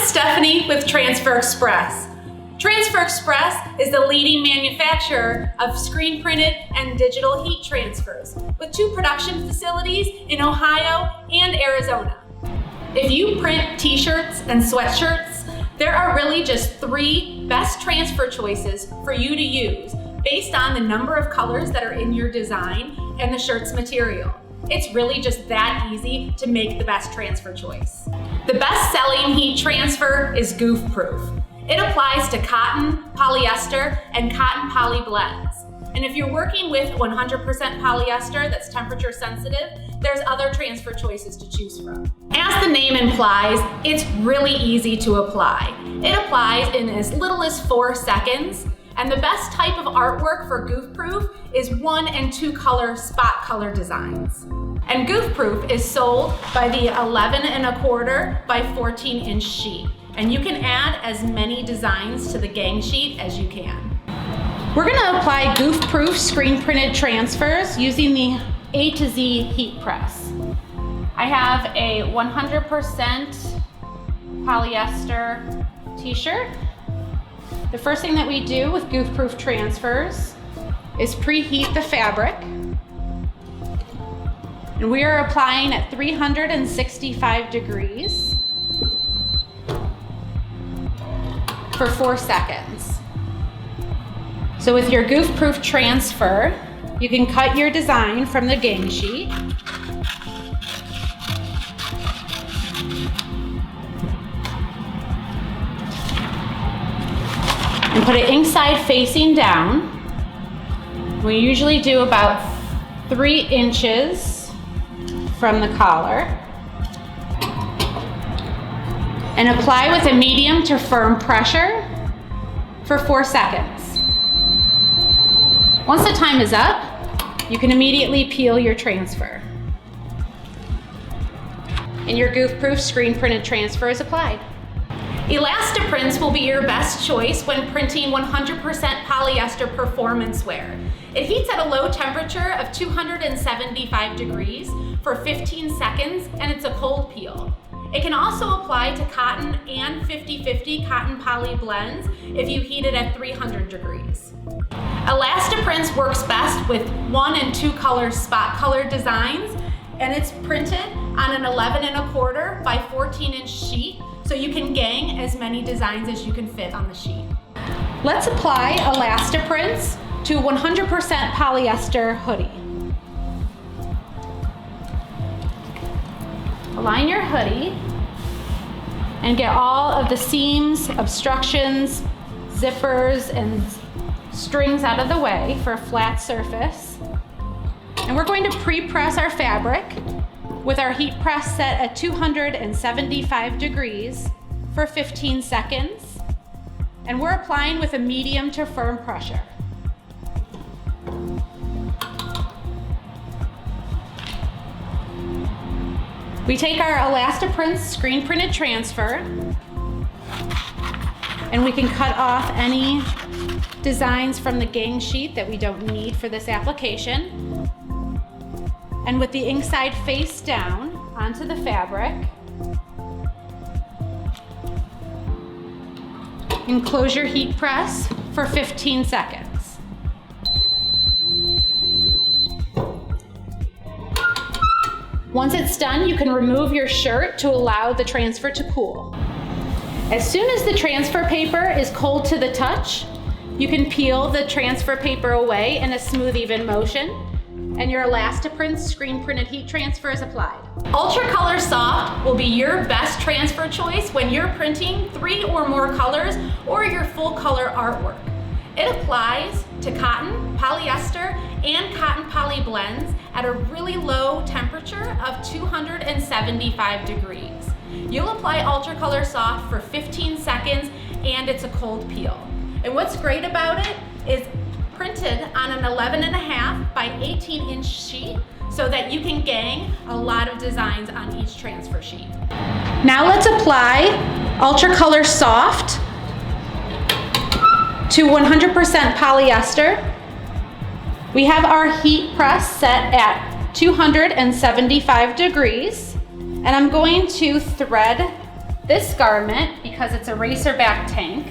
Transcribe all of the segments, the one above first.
Stephanie with Transfer Express. Transfer Express is the leading manufacturer of screen printed and digital heat transfers with 2 production facilities in Ohio and Arizona. If you print t-shirts and sweatshirts, there are really just 3 best transfer choices for you to use based on the number of colors that are in your design and the shirt's material. It's really just that easy to make the best transfer choice. The best-selling heat transfer is Goof Proof. It applies to cotton, polyester, and cotton poly blends. And if you're working with 100% polyester that's temperature sensitive, there's other transfer choices to choose from. As the name implies, it's really easy to apply. It applies in as little as 4 seconds, and the best type of artwork for Goof Proof is 1 and 2 color spot color designs. And Goof Proof is sold by the 11 1/4 by 14 inch sheet. And you can add as many designs to the gang sheet as you can. We're gonna apply Goof Proof screen printed transfers using the A to Z heat press. I have a 100% polyester t-shirt. The first thing that we do with Goof Proof transfers is preheat the fabric. And we are applying at 365 degrees for 4 seconds. So with your Goof Proof transfer, you can cut your design from the gang sheet. And put it ink side facing down. We usually do about 3 inches from the collar. And apply with a medium to firm pressure for 4 seconds. Once the time is up, you can immediately peel your transfer. And your Goof Proof screen printed transfer is applied. Elasti-Prints will be your best choice when printing 100% polyester performance wear. It heats at a low temperature of 275 degrees for 15 seconds, and it's a cold peel. It can also apply to cotton and 50/50 cotton poly blends if you heat it at 300 degrees. Elasti-Prints works best with 1 and 2 color spot color designs, and it's printed on an 11 1/4 by 14 inch sheet, so you can gang as many designs as you can fit on the sheet. Let's apply Elasti-Prints to 100% polyester hoodie. Align your hoodie and get all of the seams, obstructions, zippers, and strings out of the way for a flat surface. And we're going to pre-press our fabric with our heat press set at 275 degrees for 15 seconds. And we're applying with a medium to firm pressure. We take our Elasti-Prints screen printed transfer and we can cut off any designs from the gang sheet that we don't need for this application. And with the ink side face down onto the fabric, and close your heat press for 15 seconds. Once it's done, you can remove your shirt to allow the transfer to cool. As soon as the transfer paper is cold to the touch, you can peel the transfer paper away in a smooth, even motion, and your Elasti-Prints screen printed heat transfer is applied. UltraColor Soft will be your best transfer choice when you're printing 3 or more colors or your full color artwork. It applies to cotton, polyester, and cotton poly blends at a really low temperature of 275 degrees. You'll apply UltraColor Soft for 15 seconds and it's a cold peel. And what's great about it is printed on an 11 1/2 by 18 inch sheet so that you can gang a lot of designs on each transfer sheet. Now let's apply UltraColor Soft to 100% polyester. We have our heat press set at 275 degrees, and I'm going to thread this garment because it's a racer back tank.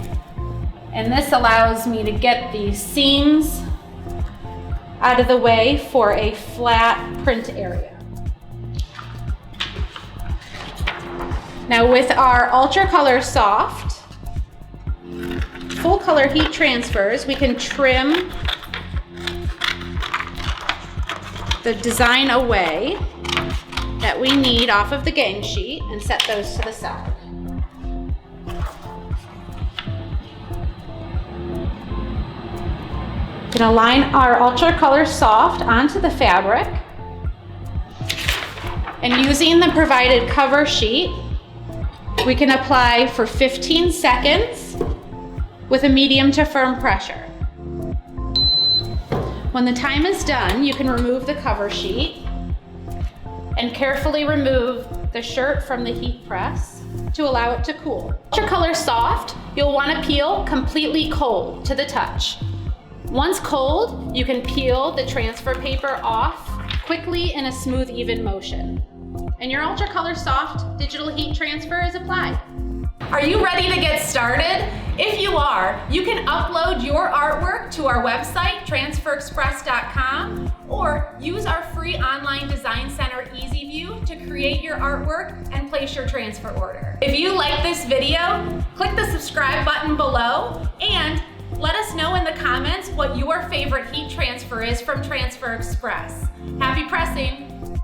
And this allows me to get the seams out of the way for a flat print area. Now with our UltraColor Soft full color heat transfers, we can trim the design away that we need off of the gang sheet and set those to the side. We're going to line our UltraColor Soft onto the fabric, and using the provided cover sheet, we can apply for 15 seconds with a medium to firm pressure. When the time is done, you can remove the cover sheet and carefully remove the shirt from the heat press to allow it to cool. UltraColor Soft, you'll want to peel completely cold to the touch. Once cold, you can peel the transfer paper off quickly in a smooth, even motion. And your UltraColor Soft digital heat transfer is applied. Are you ready to get started? If you are, you can upload your artwork to our website, transferexpress.com, or use our free online design center Easy View to create your artwork and place your transfer order. If you like this video, click the subscribe button below and let us know in the comments what your favorite heat transfer is from Transfer Express. Happy pressing!